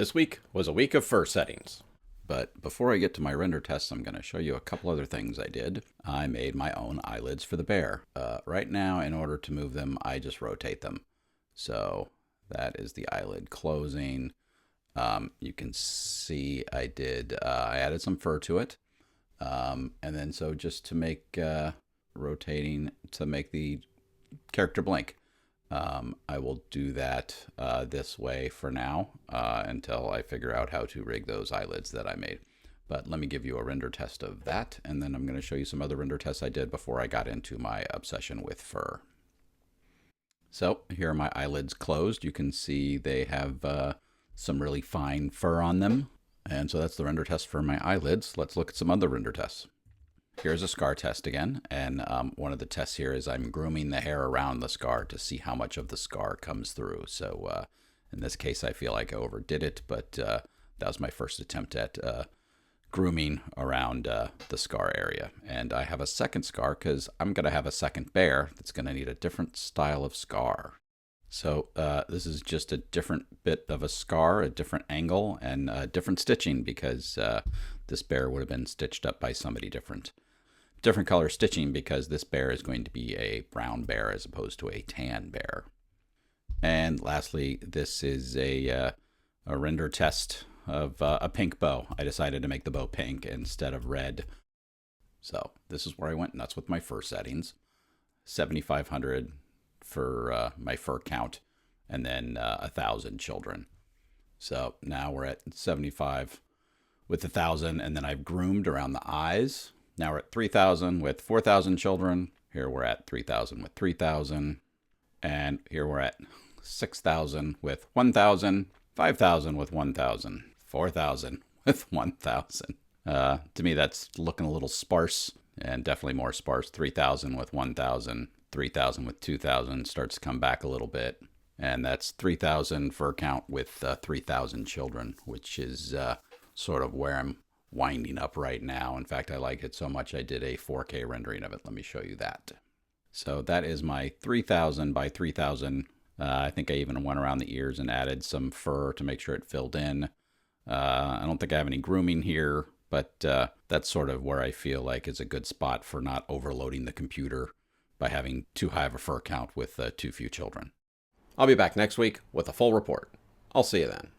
This week was a week of fur settings. But before I get to my render tests, I'm going to show you a couple other things I did. I made my own eyelids for the bear. Right now, in order to move them, I just rotate them. So that is the eyelid closing. You can see I added some fur to it. And then so just to make rotating to make the character blink. I will do that this way for now until I figure out how to rig those eyelids that I made. But let me give you a render test of that, and then I'm going to show you some other render tests I did before I got into my obsession with fur. So here are my eyelids closed. You can see they have some really fine fur on them. And so that's the render test for my eyelids. Let's look at some other render tests. Here's a scar test again, and one of the tests here is I'm grooming the hair around the scar to see how much of the scar comes through. So in this case, I feel like I overdid it, but that was my first attempt at grooming around the scar area. And I have a second scar because I'm going to have a second bear that's going to need a different style of scar. So this is just a different bit of a scar, a different angle, and different stitching because this bear would have been stitched up by somebody different. Different color stitching because this bear is going to be a brown bear as opposed to a tan bear. And lastly, this is a render test of a pink bow. I decided to make the bow pink instead of red. So this is where I went, and that's with my fur settings. 7,500 for my fur count, and then 1,000 children. So now we're at 75 with 1,000, and then I've groomed around the eyes. Now we're at 3,000 with 4,000 children. Here we're at 3,000 with 3,000. And here we're at 6,000 with 1,000, 5,000 with 1,000, 4,000 with 1,000. To me, that's looking a little sparse, and definitely more sparse. 3,000 with 1,000, 3,000 with 2,000 starts to come back a little bit. And that's 3,000 fur count with 3,000 children, which is sort of where I'm winding up right now. In fact, I like it so much I did a 4K rendering of it. Let me show you that. So that is my 3,000 by 3,000. I think I even went around the ears and added some fur to make sure it filled in. I don't think I have any grooming here, but that's sort of where I feel like is a good spot for not overloading the computer by having too high of a fur count with too few children. I'll be back next week with a full report. I'll see you then.